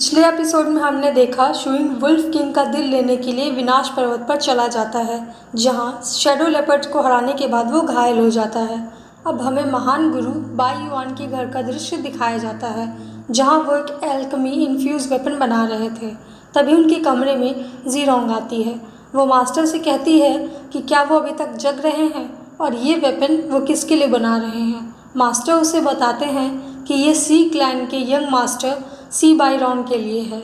पिछले एपिसोड में हमने देखा शुइंग वुल्फ किंग का दिल लेने के लिए विनाश पर्वत पर चला जाता है, जहां शैडो लेपर्ड को हराने के बाद वो घायल हो जाता है। अब हमें महान गुरु बाई युआन के घर का दृश्य दिखाया जाता है, जहां वो एक एल्केमी इन्फ्यूज वेपन बना रहे थे। तभी उनके कमरे में ज़ीरोंग आती है। वो मास्टर से कहती है कि क्या वो अभी तक जग रहे हैं और ये वेपन वो किसके लिए बना रहे हैं। मास्टर उसे बताते हैं कि ये सी क्लैन के यंग मास्टर सी बाईरोंग के लिए है।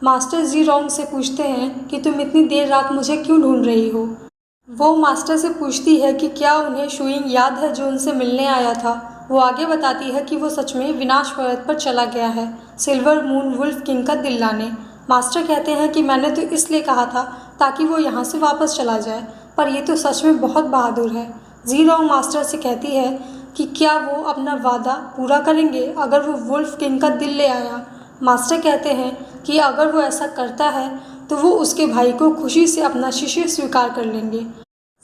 मास्टर ज़ीरोंग से पूछते हैं कि तुम इतनी देर रात मुझे क्यों ढूंढ रही हो। वो मास्टर से पूछती है कि क्या उन्हें शुइंग याद है जो उनसे मिलने आया था। वो आगे बताती है कि वो सच में विनाश पर्वत पर चला गया है सिल्वर मून वुल्फ किंग का दिल लाने। मास्टर कहते हैं कि मैंने तो इसलिए कहा था ताकि वो यहाँ से वापस चला जाए, पर ये तो सच में बहुत बहादुर है। ज़ीरोंग मास्टर से कहती है कि क्या वो अपना वादा पूरा करेंगे अगर वो वुल्फ किंग का दिल ले आया। मास्टर कहते हैं कि अगर वो ऐसा करता है तो वो उसके भाई को खुशी से अपना शिष्य स्वीकार कर लेंगे।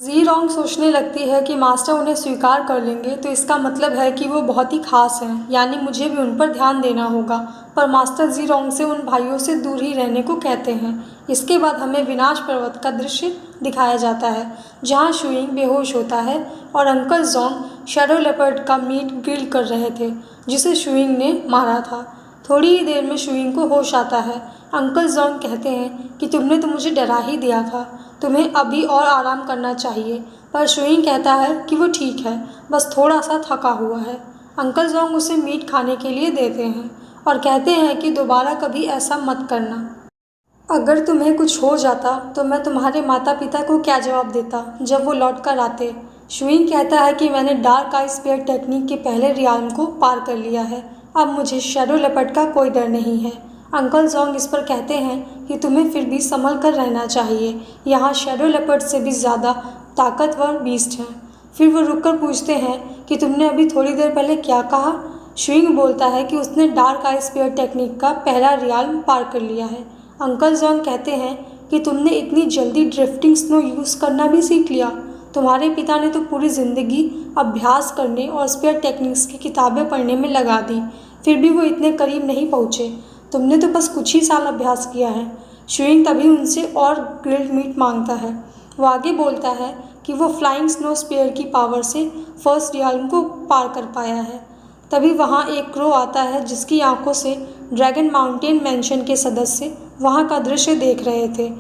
ज़ीरोंग सोचने लगती है कि मास्टर उन्हें स्वीकार कर लेंगे तो इसका मतलब है कि वो बहुत ही खास हैं, यानी मुझे भी उन पर ध्यान देना होगा। पर मास्टर ज़ीरोंग से उन भाइयों से दूर ही रहने को कहते हैं। इसके बाद हमें विनाश पर्वत का दृश्य दिखाया जाता है, जहाँ शुइंग बेहोश होता है और अंकल जोंग शैडो लेपर्ड का मीट ग्रिल कर रहे थे, जिसे शुइंग ने मारा था। थोड़ी ही देर में शुइंग को होश आता है। अंकल जोंग कहते हैं कि तुमने तो मुझे डरा ही दिया था, तुम्हें अभी और आराम करना चाहिए। पर शुइंग कहता है कि वो ठीक है, बस थोड़ा सा थका हुआ है। अंकल जोंग उसे मीट खाने के लिए देते हैं और कहते हैं कि दोबारा कभी ऐसा मत करना। अगर तुम्हें कुछ हो जाता तो मैं तुम्हारे माता पिता को क्या जवाब देता जब वो लौट कर आते। शुइंग कहता है कि मैंने डार्क आई स्पेयर टेक्निक के पहले रियाल्म को पार कर लिया है, अब मुझे शैडो लेपर्ड का कोई डर नहीं है। अंकल जोंग इस पर कहते हैं कि तुम्हें फिर भी संभल कर रहना चाहिए, यहाँ शैडो लेपर्ड से भी ज़्यादा ताकतवर बीस्ट हैं। फिर वो रुककर पूछते हैं कि तुमने अभी थोड़ी देर पहले क्या कहा। शुइंग बोलता है कि उसने डार्क आई स्पेयर टेक्निक का पहला रियाल्म पार कर लिया है। अंकल जोंग कहते हैं कि तुमने इतनी जल्दी ड्रिफ्टिंग स्नो यूज़ करना भी सीख लिया। तुम्हारे पिता ने तो पूरी ज़िंदगी अभ्यास करने और स्पेयर टेक्निक्स की किताबें पढ़ने में लगा दी, फिर भी वो इतने करीब नहीं पहुँचे। तुमने तो बस कुछ ही साल अभ्यास किया है। शुइंग तभी उनसे और ग्रिल्ड मीट मांगता है। वो आगे बोलता है कि वो फ्लाइंग स्नो स्पेयर की पावर से फर्स्ट रियाल्म को पार कर पाया है। तभी वहाँ एक क्रो आता है जिसकी आंखों से ड्रैगन माउंटेन मैंशन के सदस्य वहाँ का दृश्य देख रहे थे।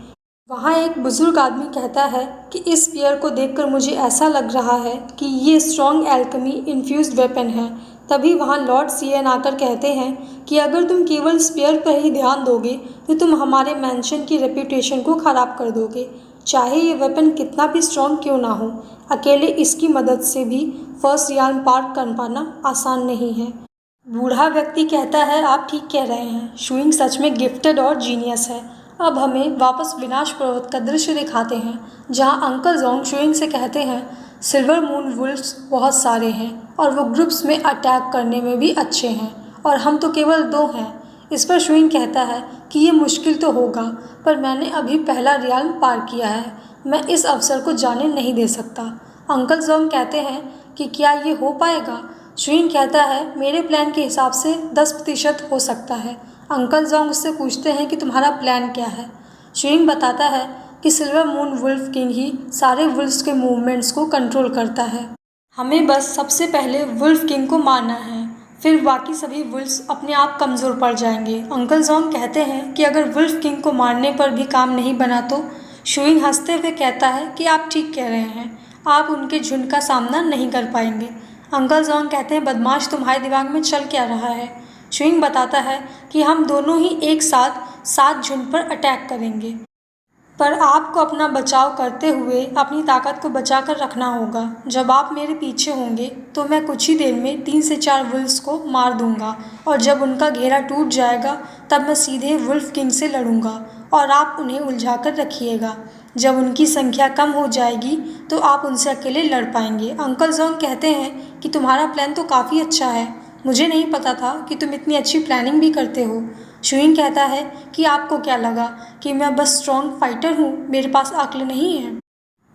वहाँ एक बुजुर्ग आदमी कहता है कि इस स्पीयर को देखकर मुझे ऐसा लग रहा है कि ये स्ट्रॉन्ग एल्केमी इन्फ्यूज्ड वेपन है। तभी वहाँ लॉर्ड सीएन आकर कहते हैं कि अगर तुम केवल स्पीयर पर ही ध्यान दोगे तो तुम हमारे मैंशन की रेपुटेशन को ख़राब कर दोगे, चाहे ये वेपन कितना भी स्ट्रॉन्ग क्यों ना हो। अकेले इसकी मदद से भी फर्स्ट रियाल्म पार कर पाना आसान नहीं है। बूढ़ा व्यक्ति कहता है आप ठीक कह रहे हैं, शुइंग सच में गिफ्टेड और जीनियस है। अब हमें वापस विनाश पर्वत का दृश्य दिखाते हैं, जहां अंकल जोंग शुइंग से कहते हैं सिल्वर मून वुल्फ्स बहुत सारे हैं और वो ग्रुप्स में अटैक करने में भी अच्छे हैं और हम तो केवल 2 हैं। इस पर शुइंग कहता है कि ये मुश्किल तो होगा, पर मैंने अभी पहला रियाल्म पार किया है, मैं इस अवसर को जाने नहीं दे सकता। अंकल जोंग कहते हैं कि क्या ये हो पाएगा। शुइंग कहता है मेरे प्लान के हिसाब से 10% हो सकता है। अंकल जोंग उससे पूछते हैं कि तुम्हारा प्लान क्या है। शुइंग बताता है कि सिल्वर मून वुल्फ किंग ही सारे वुल्फ्स के मूवमेंट्स को कंट्रोल करता है, हमें बस सबसे पहले वुल्फ किंग को मारना है, फिर बाकी सभी वुल्फ्स अपने आप कमज़ोर पड़ जाएंगे। अंकल जोंग कहते हैं कि अगर वुल्फ किंग को मारने पर भी काम नहीं बना तो। शुइंग हंसते हुए कहता है कि आप ठीक कह रहे हैं, आप उनके झुंड का सामना नहीं कर पाएंगे। अंकल जोंग कहते हैं बदमाश तुम्हारे दिमाग में चल क्या रहा है। शुइंग बताता है कि हम दोनों ही एक साथ 7 झुंड पर अटैक करेंगे, पर आपको अपना बचाव करते हुए अपनी ताकत को बचा कर रखना होगा। जब आप मेरे पीछे होंगे तो मैं कुछ ही देर में 3 से 4 वुल्फ्स को मार दूंगा और जब उनका घेरा टूट जाएगा तब मैं सीधे वुल्फ किंग से लड़ूंगा और आप उन्हें उलझा कर रखिएगा। जब उनकी संख्या कम हो जाएगी तो आप उनसे अकेले लड़ पाएंगे। अंकल जोंग कहते हैं कि तुम्हारा प्लान तो काफ़ी अच्छा है, मुझे नहीं पता था कि तुम इतनी अच्छी प्लानिंग भी करते हो। शुइंग कहता है कि आपको क्या लगा कि मैं बस स्ट्रॉन्ग फाइटर हूँ, मेरे पास अक्ल नहीं है।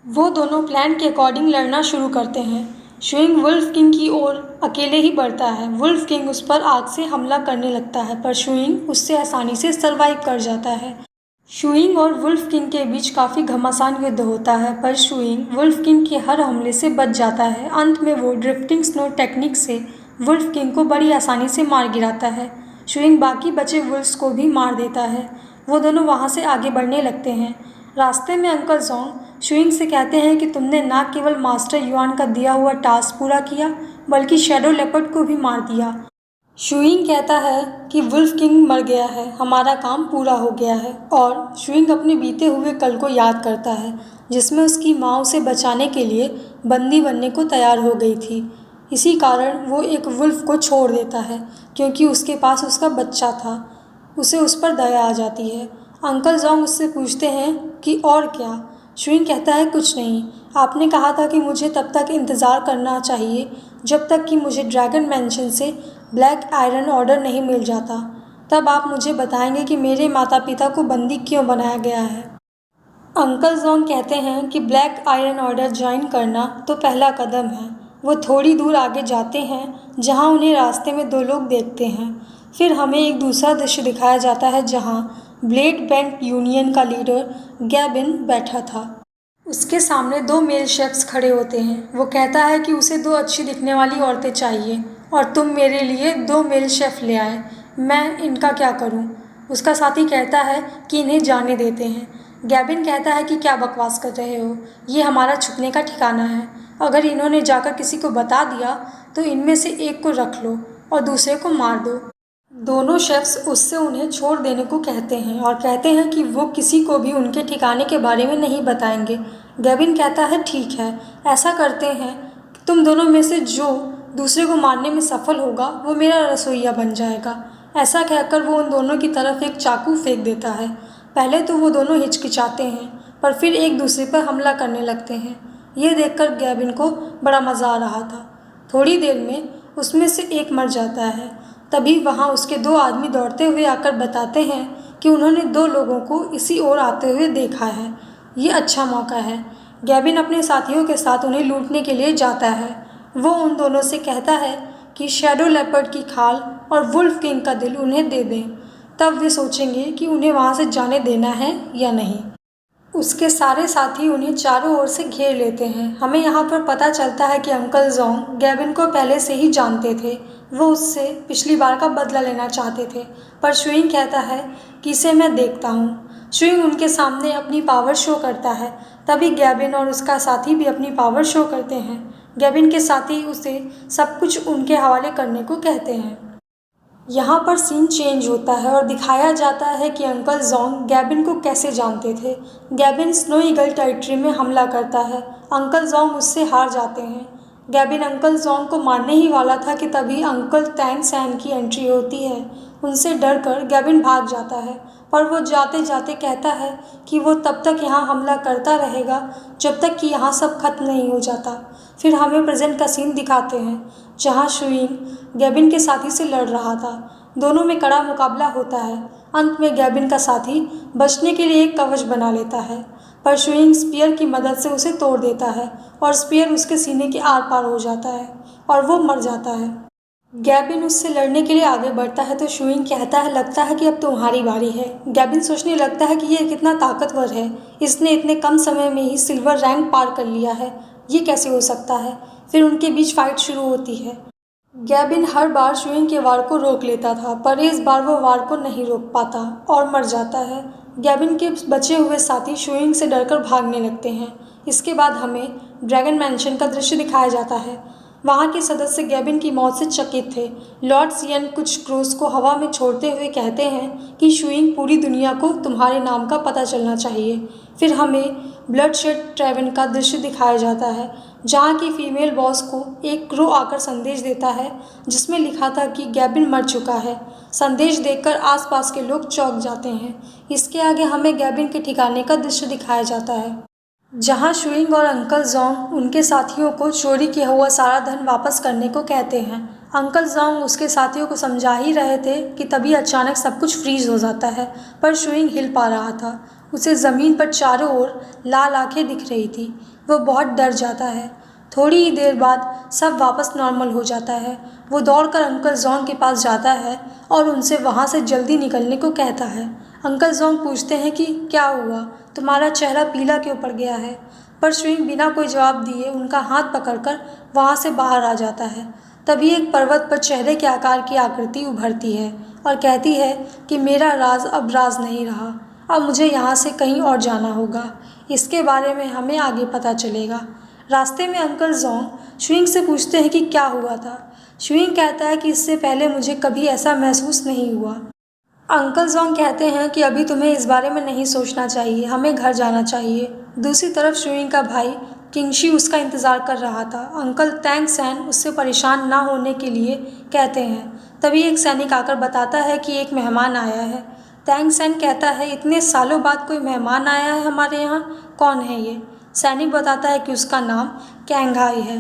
वो दोनों प्लान के अकॉर्डिंग लड़ना शुरू करते हैं। शुइंग वुल्फ किंग की ओर अकेले ही बढ़ता है। वुल्फ किंग उस पर आग से हमला करने लगता है, पर शुइंग उससे आसानी से सरवाइव कर जाता है। शुइंग और वुल्फ किंग के बीच काफ़ी घमासान युद्ध होता है, पर शुइंग वुल्फ किंग के हर हमले से बच जाता है। अंत में वो ड्रिफ्टिंग स्नो टेक्निक से वुल्फ किंग को बड़ी आसानी से मार गिराता है। शुइंग बाकी बचे वुल्फ्स को भी मार देता है। वो दोनों वहाँ से आगे बढ़ने लगते हैं। रास्ते में अंकल जोंग शुइंग से कहते हैं कि तुमने न केवल मास्टर युआन का दिया हुआ टास्क पूरा किया, बल्कि शैडो लेपर्ड को भी मार दिया। शुइंग कहता है कि वुल्फ किंग मर गया है, हमारा काम पूरा हो गया है। और शुइंग अपने बीते हुए कल को याद करता है, जिसमें उसकी माँ उसे बचाने के लिए बंदी बनने को तैयार हो गई थी। इसी कारण वो एक वुल्फ को छोड़ देता है, क्योंकि उसके पास उसका बच्चा था। उसे उस पर दया आ जाती है। अंकल जोंग उससे पूछते हैं कि और क्या। शुइंग कहता है कुछ नहीं, आपने कहा था कि मुझे तब तक इंतज़ार करना चाहिए जब तक कि मुझे ड्रैगन मैंशन से ब्लैक आयरन ऑर्डर नहीं मिल जाता। तब आप मुझे बताएंगे कि मेरे माता पिता को बंदी क्यों बनाया गया है। अंकल जोंग कहते हैं कि ब्लैक आयरन ऑर्डर ज्वाइन करना तो पहला कदम है। वो थोड़ी दूर आगे जाते हैं, जहां उन्हें रास्ते में दो लोग देखते हैं। फिर हमें एक दूसरा दृश्य दिखाया जाता है, जहां ब्लेड बैंड यूनियन का लीडर गैबिन बैठा था। उसके सामने दो मेल शेफ्स खड़े होते हैं। वो कहता है कि उसे दो अच्छी दिखने वाली औरतें चाहिए और तुम मेरे लिए दो मेल शेफ ले आए। मैं इनका क्या करूं? उसका साथी कहता है कि इन्हें जाने देते हैं। गैबिन कहता है कि क्या बकवास कर रहे हो, ये हमारा छुपने का ठिकाना है। अगर इन्होंने जाकर किसी को बता दिया तो इनमें से एक को रख लो और दूसरे को मार दो। दोनों शेफ्स उससे उन्हें छोड़ देने को कहते हैं और कहते हैं कि वो किसी को भी उनके ठिकाने के बारे में नहीं बताएंगे। गैबिन कहता है ठीक है, ऐसा करते हैं। तुम दोनों में से जो दूसरे को मारने में सफल होगा वो मेरा रसोइया बन जाएगा। ऐसा कहकर वो उन दोनों की तरफ एक चाकू फेंक देता है। पहले तो वो दोनों हिचकिचाते हैं, पर फिर एक दूसरे पर हमला करने लगते हैं। ये देखकर गैबिन को बड़ा मज़ा आ रहा था। थोड़ी देर में उसमें से एक मर जाता है। तभी वहाँ उसके दो आदमी दौड़ते हुए आकर बताते हैं कि उन्होंने दो लोगों को इसी ओर आते हुए देखा है। ये अच्छा मौका है। गैबिन अपने साथियों के साथ उन्हें लूटने के लिए जाता है। वो उन दोनों से कहता है कि शैडो लेपर्ड की खाल और वुल्फ किंग का दिल उन्हें दे दें। तब वे सोचेंगे कि उन्हें वहाँ से जाने देना है या नहीं। उसके सारे साथी उन्हें चारों ओर से घेर लेते हैं। हमें यहाँ पर पता चलता है कि अंकल जोंग गैबिन को पहले से ही जानते थे। वो उससे पिछली बार का बदला लेना चाहते थे, पर शुइंग कहता है कि इसे मैं देखता हूँ। शुइंग उनके सामने अपनी पावर शो करता है। तभी गैबिन और उसका साथी भी अपनी पावर शो करते हैं। गैबिन के साथी उसे सब कुछ उनके हवाले करने को कहते हैं। यहाँ पर सीन चेंज होता है और दिखाया जाता है कि अंकल जोंग गैबिन को कैसे जानते थे। गैबिन स्नो ईगल टेरिटरी में हमला करता है। अंकल जोंग उससे हार जाते हैं। गैबिन अंकल जोंग को मारने ही वाला था कि तभी अंकल टैंग सैन की एंट्री होती है। उनसे डरकर गैबिन भाग जाता है, पर वो जाते जाते कहता है कि वो तब तक यहाँ हमला करता रहेगा जब तक कि यहाँ सब खत्म नहीं हो जाता। फिर हमें प्रेजेंट का सीन दिखाते हैं, जहाँ शुइंग गैबिन के साथी से लड़ रहा था। दोनों में कड़ा मुकाबला होता है। अंत में गैबिन का साथी बचने के लिए एक कवच बना लेता है, पर शुइंग स्पीयर की मदद से उसे तोड़ देता है और स्पीयर उसके सीने के आर पार हो जाता है और वो मर जाता है। गैबिन उससे लड़ने के लिए आगे बढ़ता है तो शुइंग कहता है लगता है कि अब तुम्हारी बारी है। गैबिन सोचने लगता है कि ये कितना ताकतवर है, इसने इतने कम समय में ही सिल्वर रैंक पार कर लिया है, ये कैसे हो सकता है। फिर उनके बीच फाइट शुरू होती है। गैबिन हर बार शुइंग के वार को रोक लेता था, पर इस बार वो वार को नहीं रोक पाता और मर जाता है। गैबिन के बचे हुए साथी शुइंग से डरकर भागने लगते हैं। इसके बाद हमें ड्रैगन मैंशन का दृश्य दिखाया जाता है। वहाँ के सदस्य गैबिन की मौत से चकित थे। लॉर्ड सियन कुछ क्रोस को हवा में छोड़ते हुए कहते हैं कि शुइंग पूरी दुनिया को तुम्हारे नाम का पता चलना चाहिए। फिर हमें ब्लडशेड ट्रेवन का दृश्य दिखाया जाता है, जहाँ की फीमेल बॉस को एक क्रो आकर संदेश देता है जिसमें लिखा था कि गैबिन मर चुका है। संदेश देखकर आसपास के लोग चौंक जाते हैं। इसके आगे हमें गैबिन के ठिकाने का दृश्य दिखाया जाता है, जहाँ शुइंग और अंकल जोंग उनके साथियों को चोरी किया हुआ सारा धन वापस करने को कहते हैं। अंकल जोंग उसके साथियों को समझा ही रहे थे कि तभी अचानक सब कुछ फ्रीज हो जाता है, पर शुइंग हिल पा रहा था। उसे ज़मीन पर चारों ओर लाल आंखें दिख रही थी। वो बहुत डर जाता है। थोड़ी ही देर बाद सब वापस नॉर्मल हो जाता है। वो दौड़कर अंकल जोंग के पास जाता है और उनसे वहाँ से जल्दी निकलने को कहता है। अंकल जोंग पूछते हैं कि क्या हुआ, तुम्हारा चेहरा पीला क्यों पड़ गया है। पर शुइंग बिना कोई जवाब दिए उनका हाथ पकड़कर वहाँ से बाहर आ जाता है। तभी एक पर्वत पर चेहरे के आकार की आकृति उभरती है और कहती है कि मेरा राज अब राज नहीं रहा, अब मुझे यहाँ से कहीं और जाना होगा। इसके बारे में हमें आगे पता चलेगा। रास्ते में अंकल जोंग शुइंग से पूछते हैं कि क्या हुआ था। शुइंग कहता है कि इससे पहले मुझे कभी ऐसा महसूस नहीं हुआ। अंकल जोंग कहते हैं कि अभी तुम्हें इस बारे में नहीं सोचना चाहिए, हमें घर जाना चाहिए। दूसरी तरफ शुइंग का भाई किंगशी उसका इंतज़ार कर रहा था। अंकल तैंग सैन उससे परेशान ना होने के लिए कहते हैं। तभी एक सैनिक आकर बताता है कि एक मेहमान आया है। तैंग सैन कहता है, इतने सालों बाद कोई मेहमान आया है हमारे यहाँ, कौन है ये। सैनिक बताता है कि उसका नाम कैंग हाई है।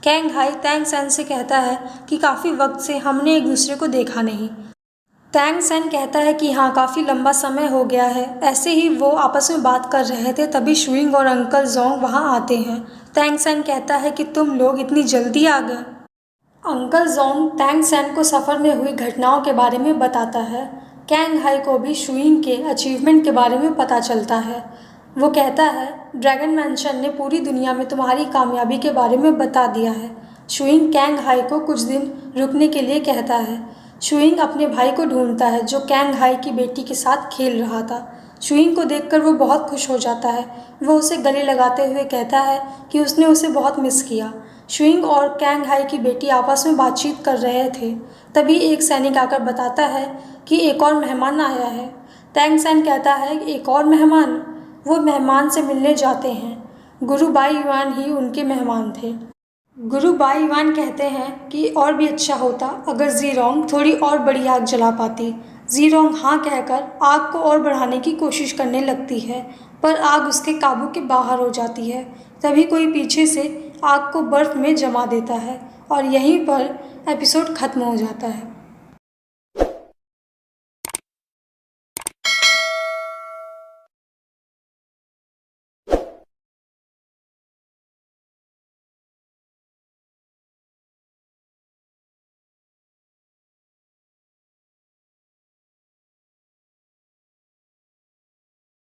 कैंग हाई तैंग सैन से कहता है कि काफ़ी वक्त से हमने एक दूसरे को देखा नहीं। तैंग सैन कहता है कि हाँ, काफ़ी लंबा समय हो गया है। ऐसे ही वो आपस में बात कर रहे थे, तभी शुइंग और अंकल जोंग वहाँ आते हैं। तैंग सैन कहता है कि तुम लोग इतनी जल्दी आ गए। अंकल जोंग तैंग सैन को सफ़र में हुई घटनाओं के बारे में बताता है। कैंग हाई को भी शुइंग के अचीवमेंट के बारे में पता चलता है। वो कहता है, ड्रैगन मैंशन ने पूरी दुनिया में तुम्हारी कामयाबी के बारे में बता दिया है। शुइंग कैंग हाई को कुछ दिन रुकने के लिए कहता है। शुइंग अपने भाई को ढूंढता है जो कैंग हाई की बेटी के साथ खेल रहा था। शुइंग को देखकर वो बहुत खुश हो जाता है। वो उसे गले लगाते हुए कहता है कि उसने उसे बहुत मिस किया। शुइंग और कैंग हाई की बेटी आपस में बातचीत कर रहे थे। तभी एक सैनिक आकर बताता है कि एक और मेहमान आया है। तैंग सैन कहता है, एक और मेहमान? वो मेहमान से मिलने जाते हैं। गुरु बाई युआन ही उनके मेहमान थे। गुरु बाई युआन कहते हैं कि और भी अच्छा होता अगर ज़ीरोंग थोड़ी और बड़ी आग जला पाती। ज़ीरोंग हाँ कहकर आग को और बढ़ाने की कोशिश करने लगती है, पर आग उसके काबू के बाहर हो जाती है। तभी कोई पीछे से आग को बर्फ़ में जमा देता है और यहीं पर एपिसोड ख़त्म हो जाता है।